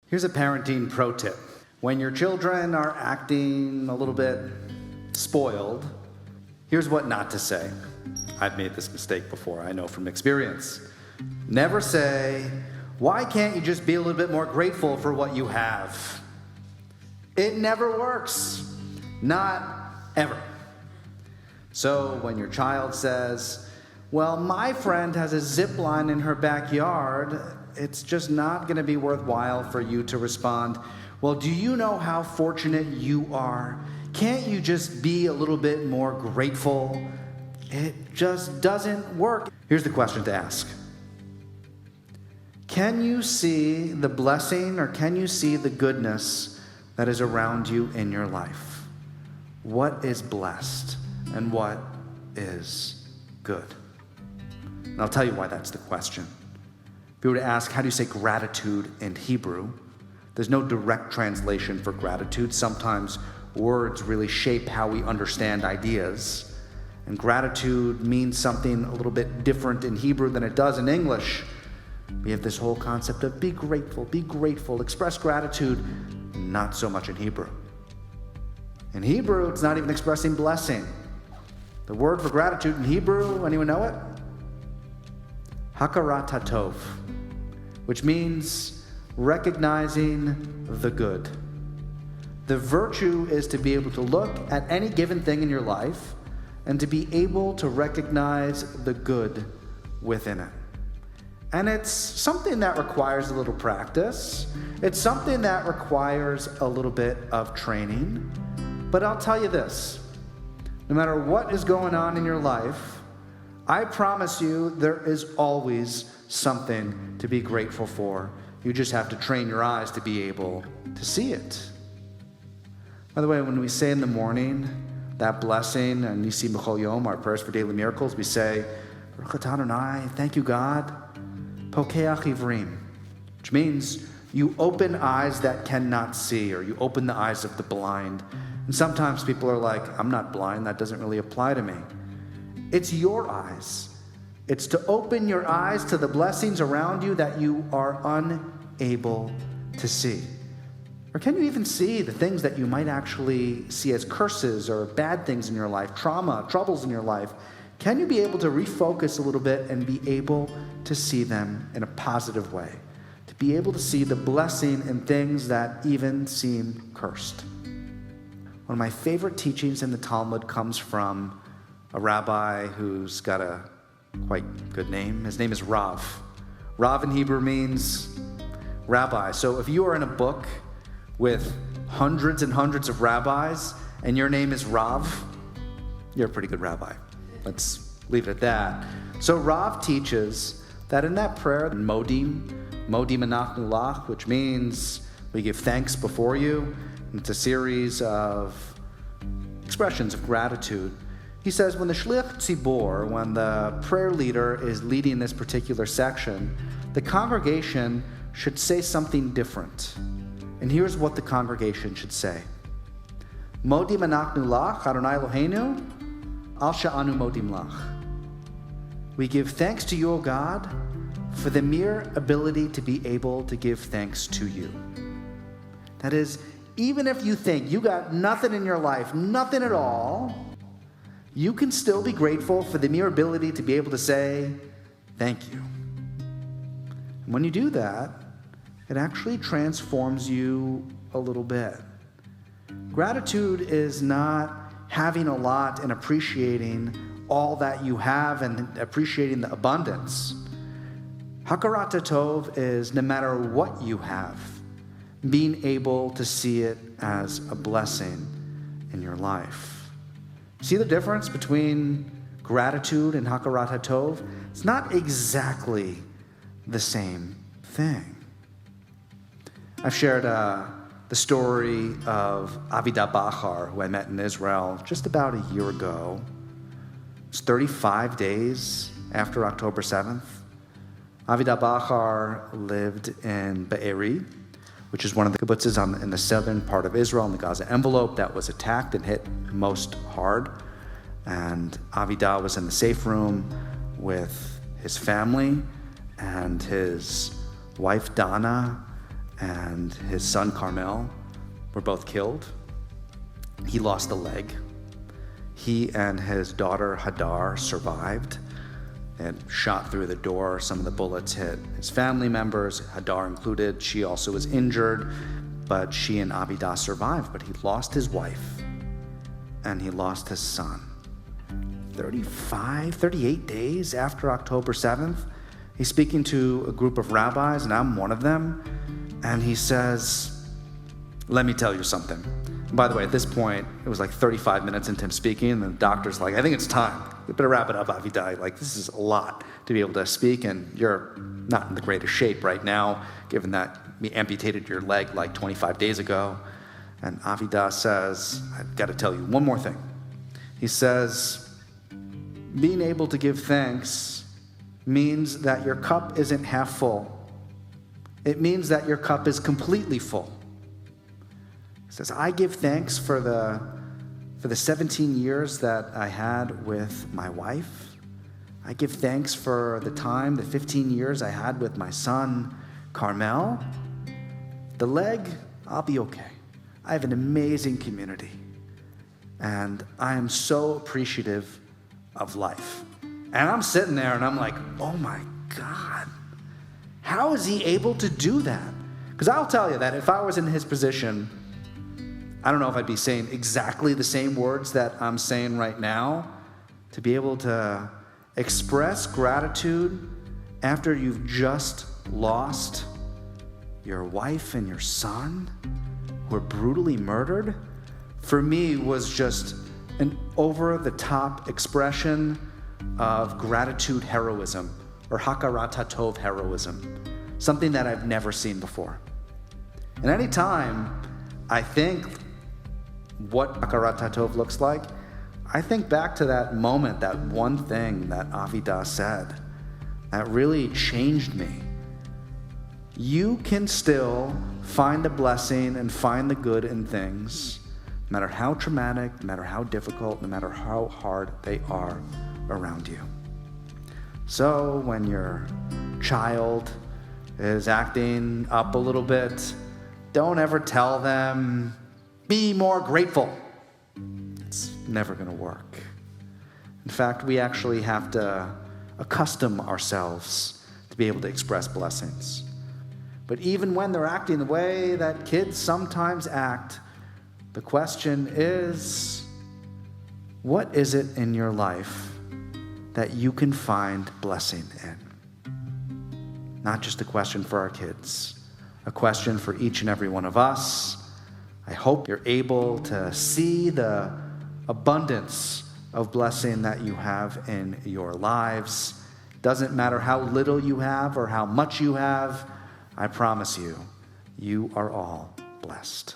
Here's a parenting pro tip. When your children are acting a little bit spoiled, here's what not to say. I've made this mistake before, I know from experience. Never say, "Why can't you just be a little bit more grateful for what you have?" It never works. Not ever. So when your child says, "Well, my friend has a zip line in her backyard," it's just not going to be worthwhile for you to respond, "Well, do you know how fortunate you are? Can't you just be a little bit more grateful?" It just doesn't work. Here's the question to ask. Can you see the blessing, or can you see the goodness that is around you in your life? What is blessed and what is good? And I'll tell you why that's the question. If you were to ask, how do you say gratitude in Hebrew? There's no direct translation for gratitude. Sometimes words really shape how we understand ideas. And gratitude means something a little bit different in Hebrew than it does in English. We have this whole concept of be grateful, express gratitude, not so much in Hebrew. In Hebrew, it's not even expressing blessing. The word for gratitude in Hebrew, anyone know it? Hakarat Hatov, which means recognizing the good. The virtue is to be able to look at any given thing in your life and to be able to recognize the good within it. And it's something that requires a little practice. It's something that requires a little bit of training. But I'll tell you this, no matter what is going on in your life, I promise you there is always something to be grateful for. You just have to train your eyes to be able to see it. By the way, when we say in the morning that blessing, and Nisi B'chol Yom, our prayers for daily miracles, we say, Baruch atah Adonai, thank you God, Pokeach Ivrim, which means you open eyes that cannot see, or you open the eyes of the blind. And sometimes people are like, I'm not blind, that doesn't really apply to me. It's your eyes. It's to open your eyes to the blessings around you that you are unable to see. Or can you even see the things that you might actually see as curses or bad things in your life, trauma, troubles in your life? Can you be able to refocus a little bit and be able to see them in a positive way? To be able to see the blessing in things that even seem cursed. One of my favorite teachings in the Talmud comes from a rabbi who's got a quite good name. His name is Rav. Rav in Hebrew means rabbi. So if you are in a book with hundreds and hundreds of rabbis and your name is Rav, you're a pretty good rabbi. Let's leave it at that. So Rav teaches that in that prayer, Modim Anachnu Lach, which means we give thanks before you. It's a series of expressions of gratitude. He says when the Shliach Tzibor, when the prayer leader is leading this particular section, the congregation should say something different. And here's what the congregation should say. Modim anachnu lach, Adonai Eloheinu, al sha'anu modim lach. We give thanks to you, O God, for the mere ability to be able to give thanks to you. That is, even if you think you got nothing in your life, nothing at all, you can still be grateful for the mere ability to be able to say, thank you. And when you do that, it actually transforms you a little bit. Gratitude is not having a lot and appreciating all that you have and appreciating the abundance. Hakarat Hatov is no matter what you have, being able to see it as a blessing in your life. See the difference between gratitude and Hakarat Hatov? It's not exactly the same thing. I've shared the story of Avida Bachar, who I met in Israel just about a year ago. It's 35 days after October 7th. Avida Bachar lived in Be'eri, which is one of the kibbutzes in the southern part of Israel, in the Gaza envelope, that was attacked and hit most hard. And Avida was in the safe room with his family and his wife Donna and his son Carmel were both killed. He lost a leg. He and his daughter Hadar survived and shot through the door. Some of the bullets hit his family members, Hadar included. She also was injured, but she and Avida survived. But he lost his wife and he lost his son. 38 days after October 7th, he's speaking to a group of rabbis, and I'm one of them, and he says, let me tell you something. And by the way, at this point, it was like 35 minutes into him speaking, and the doctor's like, I think it's time. You better wrap it up, Avida. Like, this is a lot to be able to speak, and you're not in the greatest shape right now, given that we amputated your leg like 25 days ago. And Avida says, I've got to tell you one more thing. He says, being able to give thanks means that your cup isn't half full. It means that your cup is completely full. He says, I give thanks for the 17 years that I had with my wife. I give thanks for the 15 years I had with my son, Carmel. The leg, I'll be okay. I have an amazing community. And I am so appreciative of life. And I'm sitting there and I'm like, oh my God, how is he able to do that? Because I'll tell you that if I was in his position, I don't know if I'd be saying exactly the same words that I'm saying right now. To be able to express gratitude after you've just lost your wife and your son who were brutally murdered, for me was just an over-the-top expression of gratitude heroism, or Hakarat Hatov heroism, something that I've never seen before. And any time I think what Hakarat Hatov looks like, I think back to that moment, that one thing that Avida said that really changed me. You can still find the blessing and find the good in things, no matter how traumatic, no matter how difficult, no matter how hard they are around you. So when your child is acting up a little bit, don't ever tell them, be more grateful. It's never going to work. In fact, we actually have to accustom ourselves to be able to express blessings. But even when they're acting the way that kids sometimes act, the question is, what is it in your life that you can find blessing in? Not just a question for our kids, a question for each and every one of us. I hope you're able to see the abundance of blessing that you have in your lives. Doesn't matter how little you have or how much you have, I promise you, you are all blessed.